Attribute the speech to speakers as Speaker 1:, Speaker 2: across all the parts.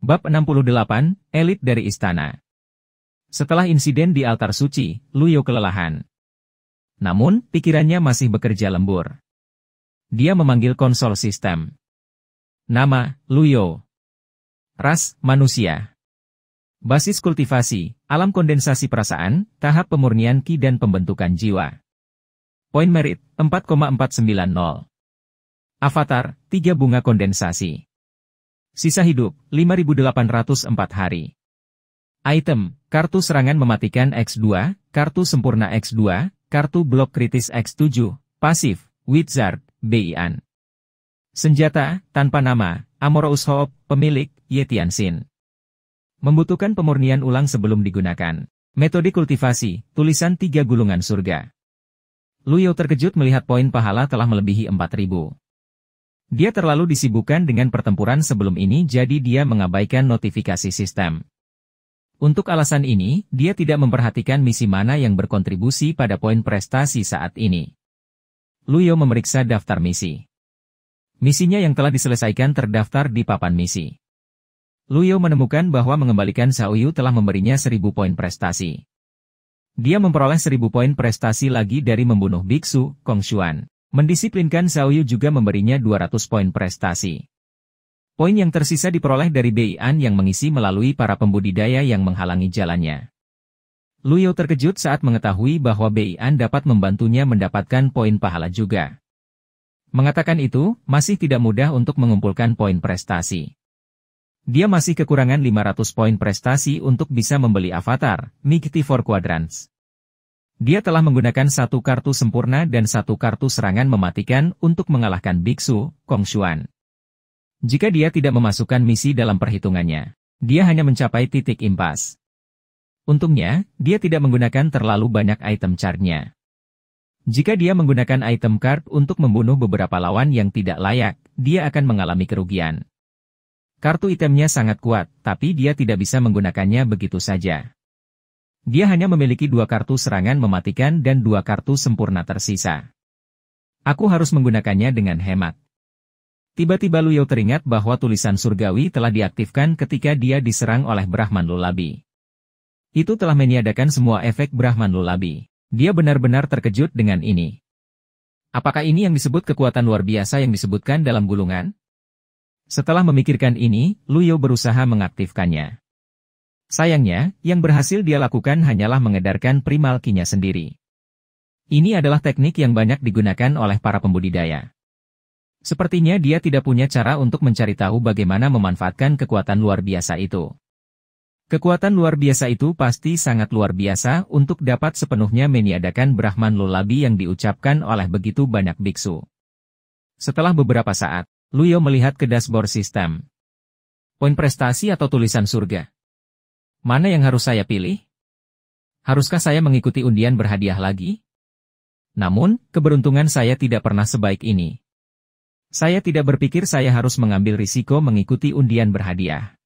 Speaker 1: Bab 68, Elit dari Istana. Setelah insiden di altar suci, Luyo kelelahan. Namun, pikirannya masih bekerja lembur. Dia memanggil konsol sistem. Nama, Luyo. Ras, manusia. Basis kultivasi, alam kondensasi perasaan, tahap pemurnian ki dan pembentukan jiwa. Poin merit, 4,490. Avatar, 3 bunga kondensasi. Sisa hidup, 5.804 hari. Item, kartu serangan mematikan X2, kartu sempurna X2, kartu blok kritis X7, pasif, Wizard, Beian. Senjata, tanpa nama, Amorous Hope, pemilik, Yetiansin. Membutuhkan pemurnian ulang sebelum digunakan. Metode kultivasi, tulisan 3 gulungan surga. Luyo terkejut melihat poin pahala telah melebihi 4.000. Dia terlalu disibukkan dengan pertempuran sebelum ini jadi dia mengabaikan notifikasi sistem. Untuk alasan ini, dia tidak memperhatikan misi mana yang berkontribusi pada poin prestasi saat ini. Luyo memeriksa daftar misi. Misinya yang telah diselesaikan terdaftar di papan misi. Luyo menemukan bahwa mengembalikan Xiaoyu telah memberinya 1.000 poin prestasi. Dia memperoleh 1.000 poin prestasi lagi dari membunuh biksu, Kongshuan. Mendisiplinkan Xiaoyu juga memberinya 200 poin prestasi. Poin yang tersisa diperoleh dari Beian yang mengisi melalui para pembudidaya yang menghalangi jalannya. Luyo terkejut saat mengetahui bahwa Beian dapat membantunya mendapatkan poin pahala juga. Mengatakan itu, masih tidak mudah untuk mengumpulkan poin prestasi. Dia masih kekurangan 500 poin prestasi untuk bisa membeli avatar, Mighty Four Quadrants. Dia telah menggunakan 1 kartu sempurna dan 1 kartu serangan mematikan untuk mengalahkan biksu, Kongshuan. Jika dia tidak memasukkan misi dalam perhitungannya, dia hanya mencapai titik impas. Untungnya, dia tidak menggunakan terlalu banyak item card-nya. Jika dia menggunakan item card untuk membunuh beberapa lawan yang tidak layak, dia akan mengalami kerugian. Kartu itemnya sangat kuat, tapi dia tidak bisa menggunakannya begitu saja. Dia hanya memiliki 2 kartu serangan mematikan dan 2 kartu sempurna tersisa. Aku harus menggunakannya dengan hemat. Tiba-tiba Luyo teringat bahwa tulisan surgawi telah diaktifkan ketika dia diserang oleh Brahman Lullaby. Itu telah meniadakan semua efek Brahman Lullaby. Dia benar-benar terkejut dengan ini. Apakah ini yang disebut kekuatan luar biasa yang disebutkan dalam gulungan? Setelah memikirkan ini, Luyo berusaha mengaktifkannya. Sayangnya, yang berhasil dia lakukan hanyalah mengedarkan primal ki-nya sendiri. Ini adalah teknik yang banyak digunakan oleh para pembudidaya. Sepertinya dia tidak punya cara untuk mencari tahu bagaimana memanfaatkan kekuatan luar biasa itu. Kekuatan luar biasa itu pasti sangat luar biasa untuk dapat sepenuhnya meniadakan Brahman Lullaby yang diucapkan oleh begitu banyak biksu. Setelah beberapa saat, Luyo melihat ke dashboard sistem. Poin prestasi atau tulisan surga? Mana yang harus saya pilih? Haruskah saya mengikuti undian berhadiah lagi? Namun, keberuntungan saya tidak pernah sebaik ini. Saya tidak berpikir saya harus mengambil risiko mengikuti undian berhadiah.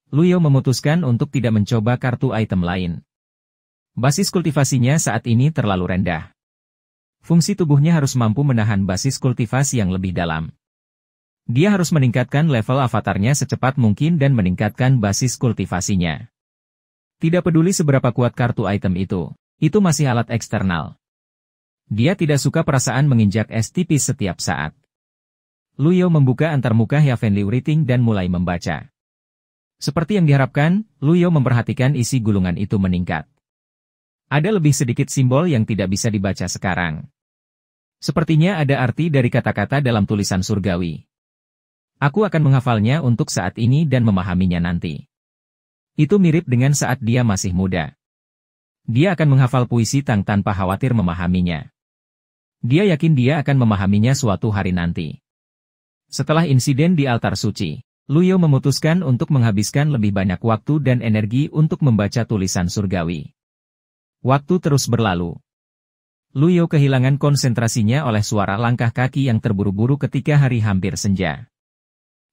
Speaker 1: Luyo memutuskan untuk tidak mencoba kartu item lain. Basis kultivasinya saat ini terlalu rendah. Fungsi tubuhnya harus mampu menahan basis kultivasi yang lebih dalam. Dia harus meningkatkan level avatarnya secepat mungkin dan meningkatkan basis kultivasinya. Tidak peduli seberapa kuat kartu item itu masih alat eksternal. Dia tidak suka perasaan menginjak es tipis setiap saat. Luyo membuka antarmuka Heavenly Writing dan mulai membaca. Seperti yang diharapkan, Luyo memperhatikan isi gulungan itu meningkat. Ada lebih sedikit simbol yang tidak bisa dibaca sekarang. Sepertinya ada arti dari kata-kata dalam tulisan surgawi. Aku akan menghafalnya untuk saat ini dan memahaminya nanti. Itu mirip dengan saat dia masih muda. Dia akan menghafal puisi Tang tanpa khawatir memahaminya. Dia yakin dia akan memahaminya suatu hari nanti. Setelah insiden di altar suci, Luyo memutuskan untuk menghabiskan lebih banyak waktu dan energi untuk membaca tulisan surgawi. Waktu terus berlalu. Luyo kehilangan konsentrasinya oleh suara langkah kaki yang terburu-buru ketika hari hampir senja.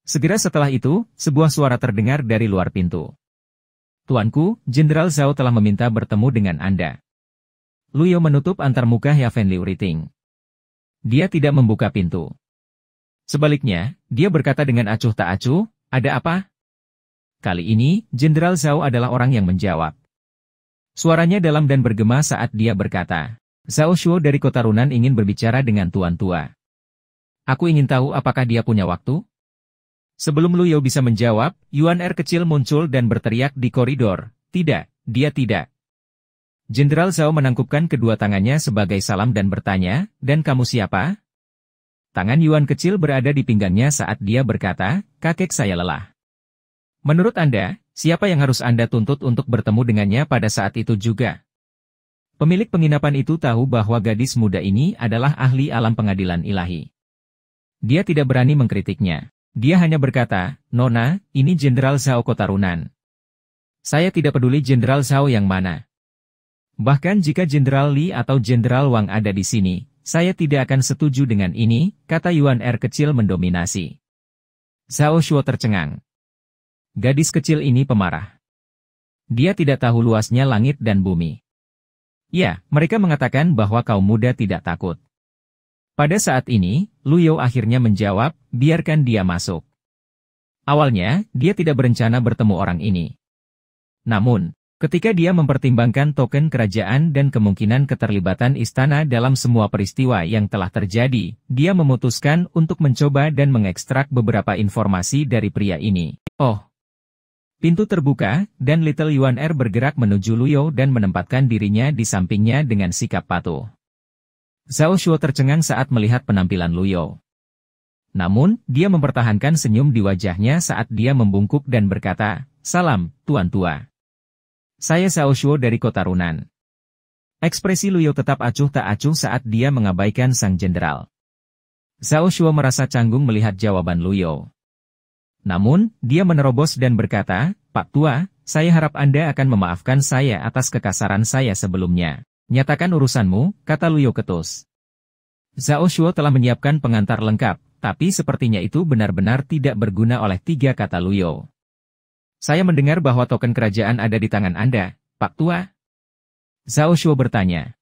Speaker 1: Segera setelah itu, sebuah suara terdengar dari luar pintu. Tuanku, Jenderal Zhao telah meminta bertemu dengan Anda. Luyo menutup antarmuka Heavenly Writing. Dia tidak membuka pintu. Sebaliknya, dia berkata dengan acuh tak acuh, "Ada apa?" Kali ini, Jenderal Zhao adalah orang yang menjawab. Suaranya dalam dan bergema saat dia berkata, Zhao Shuo dari Kota Runan ingin berbicara dengan Tuan Tua. Aku ingin tahu apakah dia punya waktu? Sebelum Lu Yao bisa menjawab, Yuan Er kecil muncul dan berteriak di koridor, tidak, dia tidak. Jenderal Zhao menangkupkan kedua tangannya sebagai salam dan bertanya, dan kamu siapa? Tangan Yuan kecil berada di pinggangnya saat dia berkata, kakek saya lelah. Menurut Anda, siapa yang harus Anda tuntut untuk bertemu dengannya pada saat itu juga? Pemilik penginapan itu tahu bahwa gadis muda ini adalah ahli alam pengadilan ilahi. Dia tidak berani mengkritiknya. Dia hanya berkata, Nona, ini Jenderal Zhao Kota Runan. Saya tidak peduli Jenderal Zhao yang mana. Bahkan jika Jenderal Li atau Jenderal Wang ada di sini, saya tidak akan setuju dengan ini, kata Yuan Er kecil mendominasi. Zhao Shuo tercengang. Gadis kecil ini pemarah. Dia tidak tahu luasnya langit dan bumi. Ya, mereka mengatakan bahwa kaum muda tidak takut. Pada saat ini, Lu Yao akhirnya menjawab, biarkan dia masuk. Awalnya, dia tidak berencana bertemu orang ini. Namun, ketika dia mempertimbangkan token kerajaan dan kemungkinan keterlibatan istana dalam semua peristiwa yang telah terjadi, dia memutuskan untuk mencoba dan mengekstrak beberapa informasi dari pria ini. Oh! Pintu terbuka, dan Little Yuan Er bergerak menuju Lu Yao dan menempatkan dirinya di sampingnya dengan sikap patuh. Zhao Shuo tercengang saat melihat penampilan Lu Yao. Namun, dia mempertahankan senyum di wajahnya saat dia membungkuk dan berkata, salam, Tuan Tua. Saya Zhao Shuo dari Kota Runan. Ekspresi Lu Yao tetap acuh tak acuh saat dia mengabaikan sang jenderal. Zhao Shuo merasa canggung melihat jawaban Lu Yao. Namun, dia menerobos dan berkata, Pak Tua, saya harap Anda akan memaafkan saya atas kekasaran saya sebelumnya. Nyatakan urusanmu, kata Lu Yao ketus. Zhao Shuo telah menyiapkan pengantar lengkap, tapi sepertinya itu benar-benar tidak berguna oleh tiga kata Lu Yao. Saya mendengar bahwa token kerajaan ada di tangan Anda, Pak Tua. Zhao Shuo bertanya.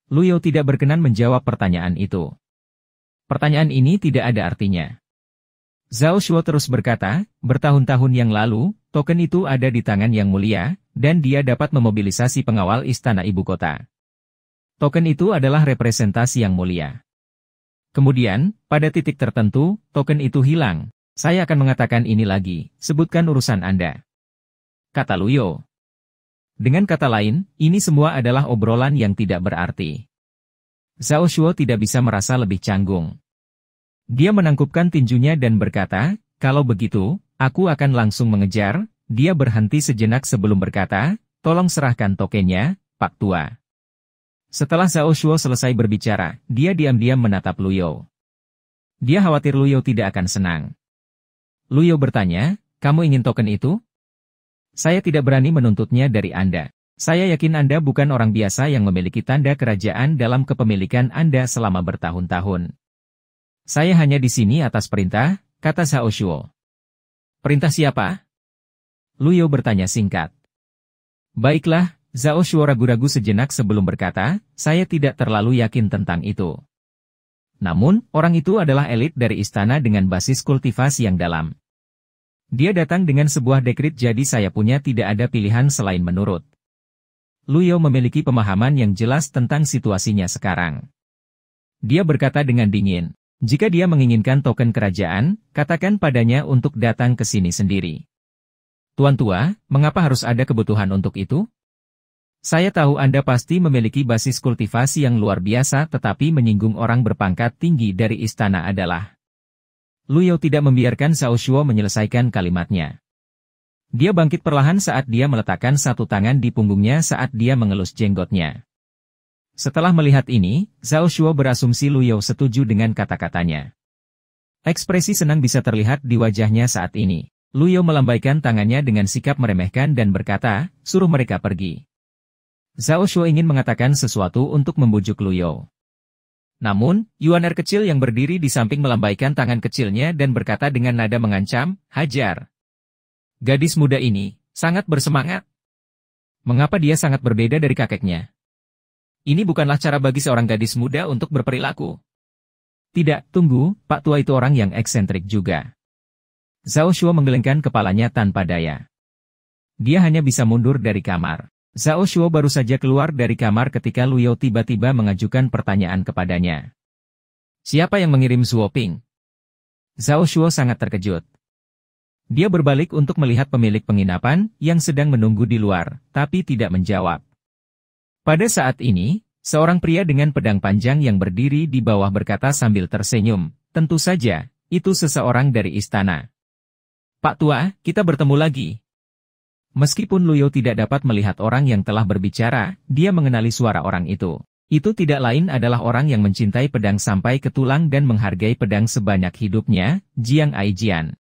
Speaker 1: Lu Yao tidak berkenan menjawab pertanyaan itu. Pertanyaan ini tidak ada artinya. Zhao Shuo terus berkata, bertahun-tahun yang lalu, token itu ada di tangan yang mulia, dan dia dapat memobilisasi pengawal istana ibu kota. Token itu adalah representasi yang mulia. Kemudian, pada titik tertentu, token itu hilang. Saya akan mengatakan ini lagi, sebutkan urusan Anda. Kata Lu Yao. Dengan kata lain, ini semua adalah obrolan yang tidak berarti. Zhao Shuo tidak bisa merasa lebih canggung. Dia menangkupkan tinjunya dan berkata, kalau begitu, aku akan langsung mengejar. Dia berhenti sejenak sebelum berkata, tolong serahkan tokennya, Pak Tua. Setelah Zhao Shuo selesai berbicara, dia diam-diam menatap Lu Yao. Dia khawatir Lu Yao tidak akan senang. Lu Yao bertanya, kamu ingin token itu? Saya tidak berani menuntutnya dari Anda. Saya yakin Anda bukan orang biasa yang memiliki tanda kerajaan dalam kepemilikan Anda selama bertahun-tahun. Saya hanya di sini atas perintah, kata Zhao Shuo. Perintah siapa? Lu Yao bertanya singkat. Baiklah, Zhao Shuo ragu-ragu sejenak sebelum berkata, saya tidak terlalu yakin tentang itu. Namun, orang itu adalah elit dari istana dengan basis kultivasi yang dalam. Dia datang dengan sebuah dekrit jadi saya punya tidak ada pilihan selain menurut. Lu Yao memiliki pemahaman yang jelas tentang situasinya sekarang. Dia berkata dengan dingin. Jika dia menginginkan token kerajaan, katakan padanya untuk datang ke sini sendiri. Tuan Tua, mengapa harus ada kebutuhan untuk itu? Saya tahu Anda pasti memiliki basis kultivasi yang luar biasa tetapi menyinggung orang berpangkat tinggi dari istana adalah. Lu Yao tidak membiarkan Zhao Shuo menyelesaikan kalimatnya. Dia bangkit perlahan saat dia meletakkan satu tangan di punggungnya saat dia mengelus jenggotnya. Setelah melihat ini, Zhao Shuo berasumsi Lu Yao setuju dengan kata-katanya. Ekspresi senang bisa terlihat di wajahnya saat ini. Lu Yao melambaikan tangannya dengan sikap meremehkan dan berkata, suruh mereka pergi. Zhao Shuo ingin mengatakan sesuatu untuk membujuk Lu Yao. Namun, Yuan Er kecil yang berdiri di samping melambaikan tangan kecilnya dan berkata dengan nada mengancam, hajar. Gadis muda ini, sangat bersemangat. Mengapa dia sangat berbeda dari kakeknya? Ini bukanlah cara bagi seorang gadis muda untuk berperilaku. Tidak, tunggu, Pak Tua itu orang yang eksentrik juga. Zhao Shuo menggelengkan kepalanya tanpa daya. Dia hanya bisa mundur dari kamar. Zhao Shuo baru saja keluar dari kamar ketika Lu Yao tiba-tiba mengajukan pertanyaan kepadanya. Siapa yang mengirim Zhuo Ping? Zhao Shuo sangat terkejut. Dia berbalik untuk melihat pemilik penginapan yang sedang menunggu di luar, tapi tidak menjawab. Pada saat ini, seorang pria dengan pedang panjang yang berdiri di bawah berkata sambil tersenyum, tentu saja, itu seseorang dari istana. Pak Tua, kita bertemu lagi. Meskipun Lu Yao tidak dapat melihat orang yang telah berbicara, dia mengenali suara orang itu. Itu tidak lain adalah orang yang mencintai pedang sampai ke tulang dan menghargai pedang sebanyak hidupnya, Jiang Aijian.